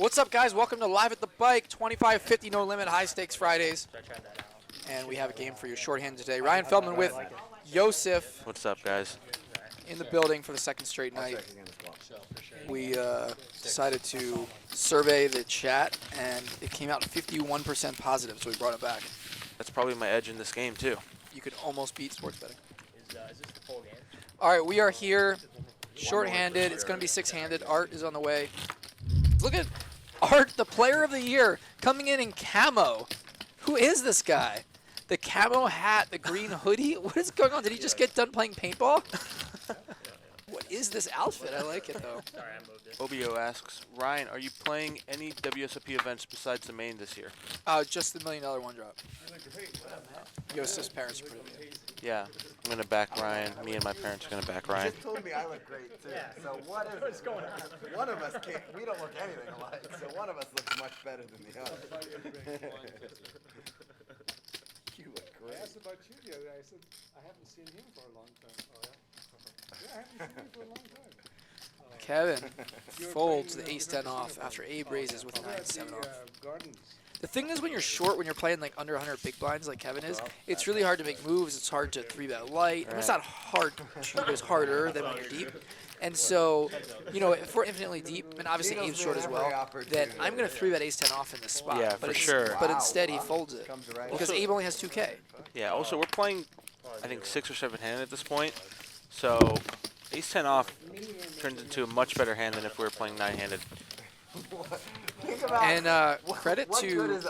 What's up, guys? Welcome to Live at the Bike, 25-50 no limit high stakes Fridays. And we have a game for your shorthand today. Ryan Feldman with Yosif. What's up, guys? In the building for the second straight night. We decided to survey the chat, and it came out 51% positive, so we brought it back. That's probably my edge in this game, too. You could almost beat sports betting. Is this the full game? All right, we are here, shorthanded. It's going to be six-handed. Art is on the way. Look at Art, the player of the year, coming in camo. Who is this guy? The camo hat, the green hoodie. What is going on? Did he just get done playing paintball? What is this outfit? I like it, though. Obio asks, Ryan, are you playing any WSOP events besides the main this year? Just the $1 million one drop. Yosif's parents are pretty good. Yeah, I'm going to back Ryan. Me and my parents are going to back Ryan. You just told me I look great, too. So what is going on? One of us can't, we don't look anything alike, so one of us looks much better than the other. You look great. I asked about you the other day. I said, I haven't seen him for a long time. Oh, yeah? Yeah, I haven't seen him for a long time. Kevin folds the ace-10 off after Abe raises with 9-7 off. The thing is, when you're short, when you're playing like under 100 big blinds like Kevin is, it's really hard to make moves. It's hard to 3-bet light. I mean, it's not hard to, it's harder than when you're deep. And so, you know, if we're infinitely deep, and obviously Abe's short as well, then I'm going to 3-bet ace-10 off in this spot. Yeah, for sure. But instead, he folds it because Abe only has 2K. Yeah, also, we're playing, I think, 6 or 7-handed at this point. So, ace-10 off turns into a much better hand than if we were playing 9-handed. And credit to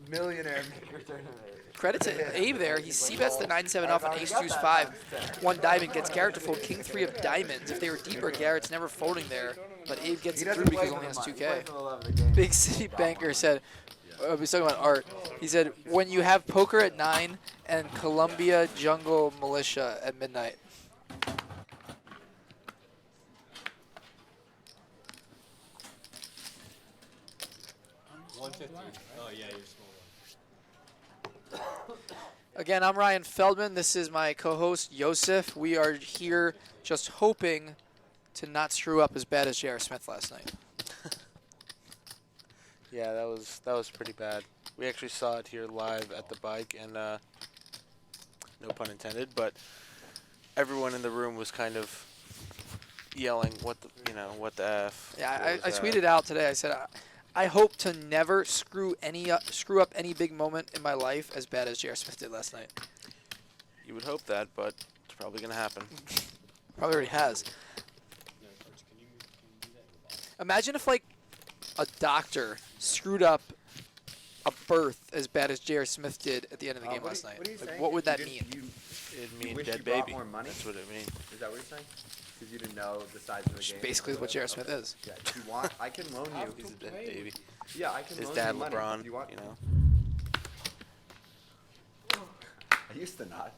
millionaire maker tournament. Credit to Abe there. He c-bets the 9-7 off on ace-deuce 5. One diamond gets Garrett to fold king-3 of diamonds. If they were deeper, Garrett's never folding there, but Abe gets it through because he only has 2K. Big City Banker said, he's talking about Art. He said, when you have poker at 9 and Columbia Jungle Militia at midnight. Oh, yeah, you're small. Again, I'm Ryan Feldman. This is my co-host, Yosif. We are here just hoping to not screw up as bad as J.R. Smith last night. Yeah, that was pretty bad. We actually saw it here live at the bike, and no pun intended, but everyone in the room was kind of yelling, "What the f?" Yeah, I tweeted out today. I said, I hope to never screw up any big moment in my life as bad as J.R. Smith did last night. You would hope that, but it's probably going to happen. Probably already has. Imagine if, like, a doctor screwed up a birth as bad as J.R. Smith did at the end of the game last night. What would that mean? It'd mean wish dead you brought baby. more money? That's what it means. Is that what you're saying? Because you didn't know the size of the game? Basically what J.R. Smith is. Yeah, if you want, I can loan you. He's a dead baby. Yeah, I can His loan dad, you money. LeBron, If you want. you know. I used to not.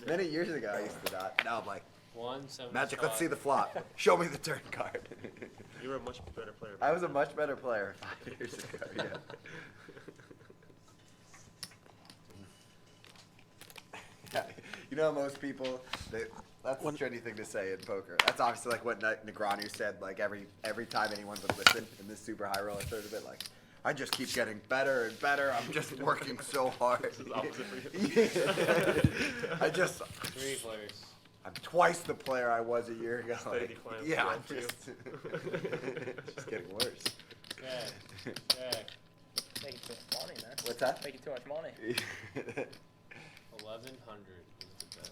Many years ago, I used to not. Now I'm like, 175. Magic, let's see the flop. Show me the turn card. You were a much better player. I was a much better player 5 years ago, yeah. Yeah, you know, most people, that's the trendy thing to say in poker. That's obviously like what Negreanu said, like every time anyone would listen in this super high roller tournament, like, I just keep getting better and better. I'm just working so hard. This is opposite for you. Yeah. I just... 3 players. I'm twice the player I was a year ago. Steady climb. Yeah, I'm Two. just... it's just getting worse. Jack. Making too much money, man. What's that? Making too much money. 1100 is the bet.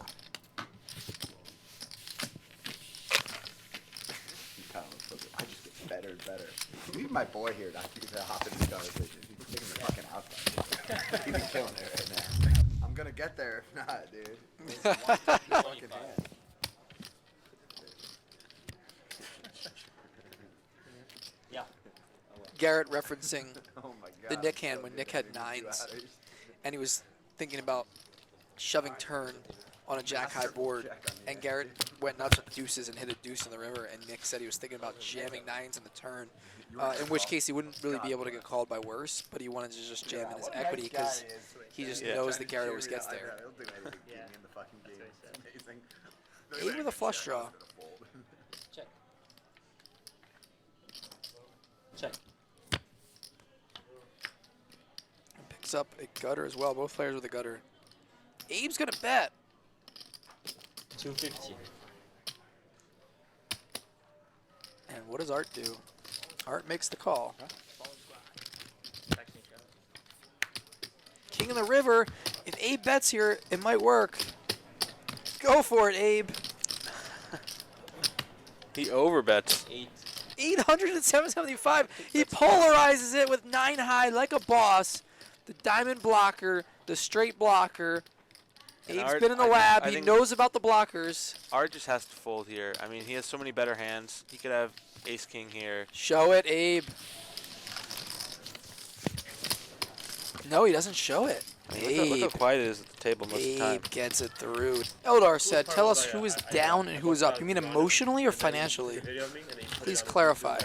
I just get better and better. Leave my boy here not to hop in this conversation. He's taking the fucking outside. He's killing it right now. I'm gonna get there if not, dude. Fucking hand. Yeah. Garrett referencing Oh my God, the Nick hand so when good. Nick had Maybe 9s, two-outers. and he was thinking about shoving turn on a jack-high board, and Garrett went nuts with deuces and hit a deuce in the river, and Nick said he was thinking about jamming 9s in the turn, in which case he wouldn't really be able to get called by worse, but he wanted to just jam in his equity because he just knows that Garrett always gets there. He'll do anything to me in the fucking game. It's amazing. Abe with a flush draw. Check. Check. picks up a gutter as well. Both players with a gutter. Abe's gonna bet. 250. And what does Art do? Art makes the call. King of the river. If Abe bets here, it might work. Go for it, Abe. He overbets. 8. 800 and 775. He polarizes it with 9 high like a boss. The diamond blocker, the straight blocker. And Abe's Art, been in the I think- lab. I He think- knows about the blockers. Art just has to fold here. I mean, he has so many better hands. He could have ace king here. Show it, Abe. No, he doesn't show it. I mean, look how quiet it is at the table most of the time. Abe gets it through. Eldar said, tell us who is down and who is up. You mean emotionally or financially? Please clarify.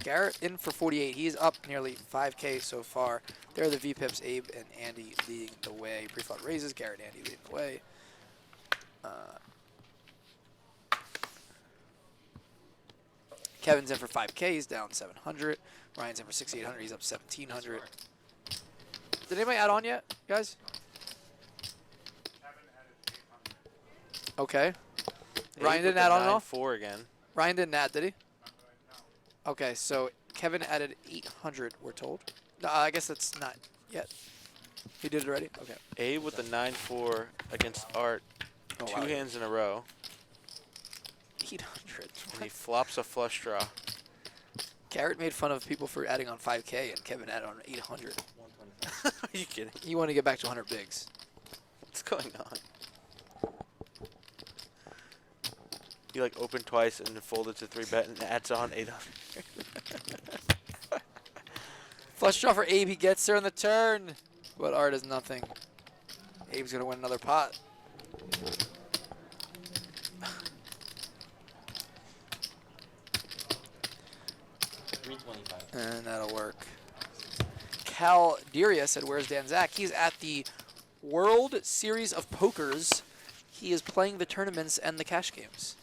Garrett in for 48. He's up nearly 5K so far. There are the VPIPs, Abe and Andy leading the way. Pre-flop raises, Garrett and Andy leading the way. Kevin's in for 5K. He's down 700. Ryan's in for 6,800. He's up 1,700. Did anybody add on yet, guys? Okay. Ryan Abe didn't with add the on at all? 9-4 again. Ryan didn't add, did he? Okay, so Kevin added 800, we're told. No, I guess that's not yet. He did it already? Okay. Abe with the 9-4 against Art. Oh, Two wow. hands in a row. 800. And he flops a flush draw. Garrett made fun of people for adding on 5K, and Kevin added on 800. 125. Are you kidding? He wanted to get back to 100 bigs. What's going on? He like opened twice and then folded to 3-bet and adds on 800. Flush draw for Abe. He gets there on the turn, but Art is nothing. Abe's going to win another pot. And that'll work. Cal Deria said, where's Dan Zach? He's at the World Series of Pokers. He is playing the tournaments and the cash games.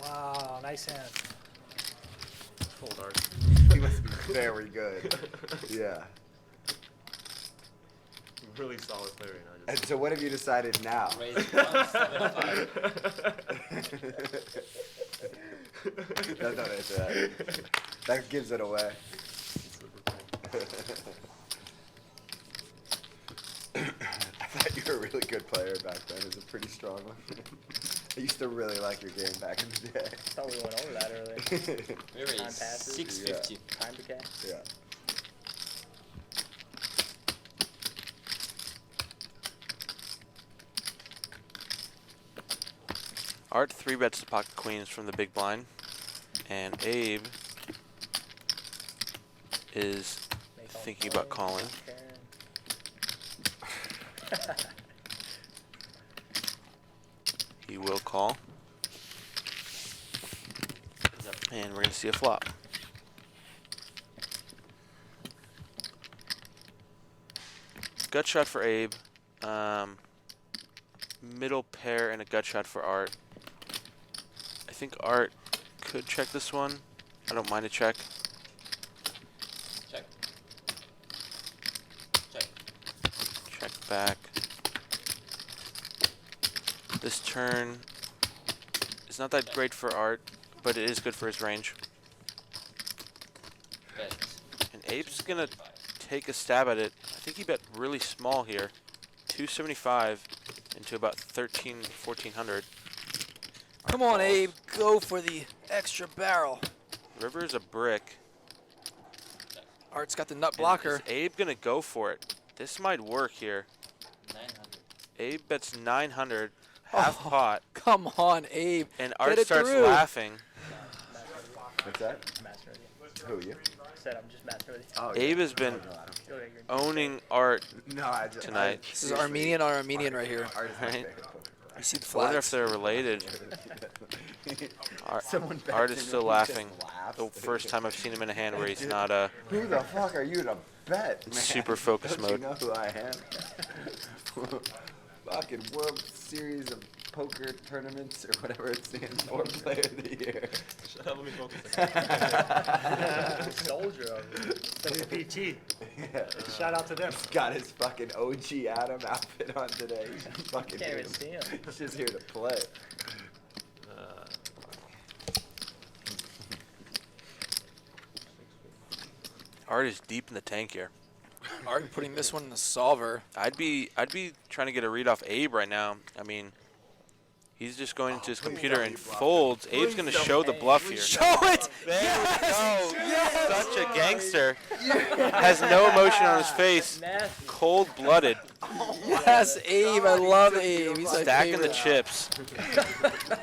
Wow, nice hand. Fold Art. He must be very good. Yeah. Really solid player right now. And so what have you decided now? Raise 175. No, don't answer that. That gives it away. I thought you were a really good player back then. It was a pretty strong one. I used to really like your game back in the day. Thought we went over that earlier. We raise Time passes. 650. Time decay. Yeah. Art 3-bets the pocket queens from the big blind. And Abe is Make all thinking about calling. Okay. He will call. And we're going to see a flop. Gut shot for Abe. Middle pair and a gut shot for Art. I think Art could check this one. I don't mind a check. Check. Check. Check back. This turn is not that great for Art, but it is good for his range. Bet. And Abe's gonna take a stab at it. I think he bet really small here. 275 into about 1400. Come on, Abe. Go for the extra barrel. River is a brick. Art's got the nut And blocker. is Abe gonna go for it? This might work here. 900. Abe bets 900, half Oh. pot, Come on, Abe. and Get Art it starts through. laughing. What's that? Master Who, you? said I'm just master with you. Oh, Abe has been No, I don't care. Go ahead, you're- owning Art. No, I just, Tonight. This is Armenian on Armenian right here. Art is my Right. favorite poker You see the I wonder if flags? they're related. player. Art, Someone bets Art him is and still he laughing. just laughs. The first time I've seen him in a hand where he's Dude. not Who the fuck are you to bet, man? Super focus Don't mode. you know who I am? Fucking World Series of poker tournaments or whatever it stands for, player of the year. Let me focus. Soldier of it. WPT. Yeah. Shout out to them. He's got his fucking OG Adam outfit on today. He's just fucking Can't here even see him. He's just here to play. Art is deep in the tank here. Art putting this one in the solver. I'd be trying to get a read off Abe right now. I mean, he's just going into his computer and folds. Abe's going to show the bluff here. Show it! There Yes! we go. Such a gangster. Has no emotion on his face. Nasty. Cold-blooded. Yes, Abe. I love Abe. He's my Stacking the favorite. chips.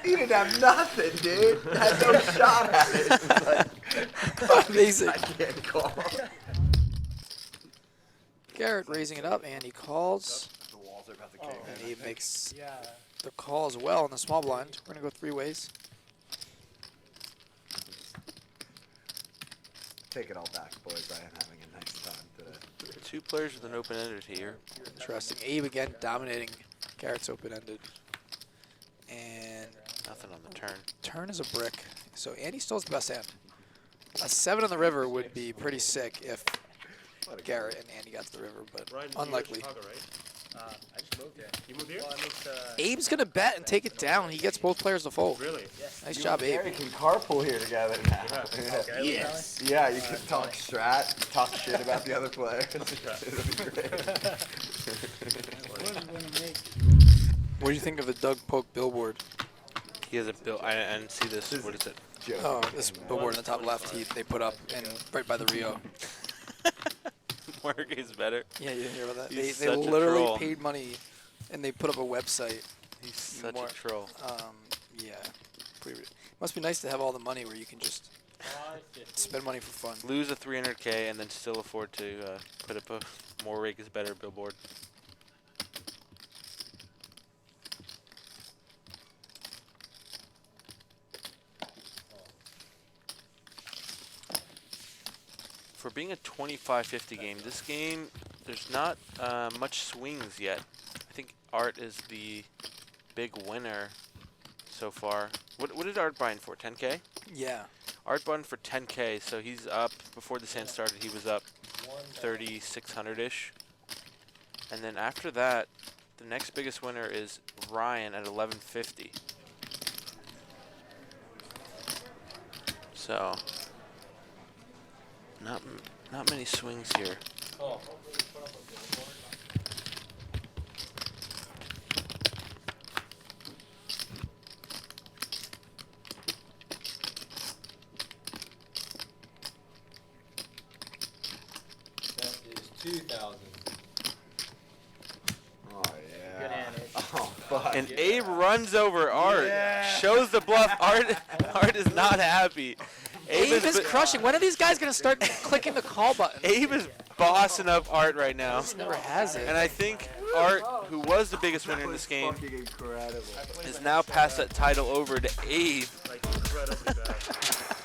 He didn't have nothing, dude. Had no shot at it. It was like, Amazing. I can't call. Garrett raising it up, and he calls. The walls are about to And Abe makes Yeah. the call as well on the small blind. We're going to go 3 ways. Take it all back, boys. I am having a nice time today. 2 players with an open-ended here. Interesting. Abe again dominating Garrett's open-ended. And Nothing on the turn. turn is a brick. So Andy still has the best hand. A 7 on the river would be pretty sick if Garrett and Andy got to the river, but Ryan, unlikely. Chicago, right? I just moved here. You moved here? Well, I moved to... Abe's going to bet and take it down. He gets both players to fold. Really? Yes. Nice You job, and Abe. Gary can carpool here together now. Yeah. Okay, Yes. Yeah, you can talk strat, talk shit about the other players. It'll be great. What do you think of the Doug Polk billboard? He has a bill. I didn't see this. What is it? Joke. Oh, this billboard in the top left, they put up and right by the Rio. Work is better. Yeah, you didn't hear about that? He's They such a literally troll. paid money, and they put up a website. He's such More- a troll. Yeah, must be nice to have all the money where you can just spend money for fun. Lose a 300K and then still afford to put up a more rake is better billboard. For being a 25-50 game, this game, there's not much swings yet. I think Art is the big winner so far. What did Art buy in for, 10K? Yeah. Art button for 10K, so he's up, before this hand started, he was up 3,600-ish. And then after that, the next biggest winner is Ryan at 1150. So, not many swings here. Oh. That is 2,000. Oh, yeah. Good hand, Abe. Oh, fuck. And Abe runs over Art, shows the bluff. Art is not happy. Abe is crushing. When are these guys going to start clicking the call button? Abe is bossing up Art right now. He never has it. And I think Art, who was the biggest winner in this game, Fucking incredible. is now passed that title over to Abe. Like, right up pretty bad.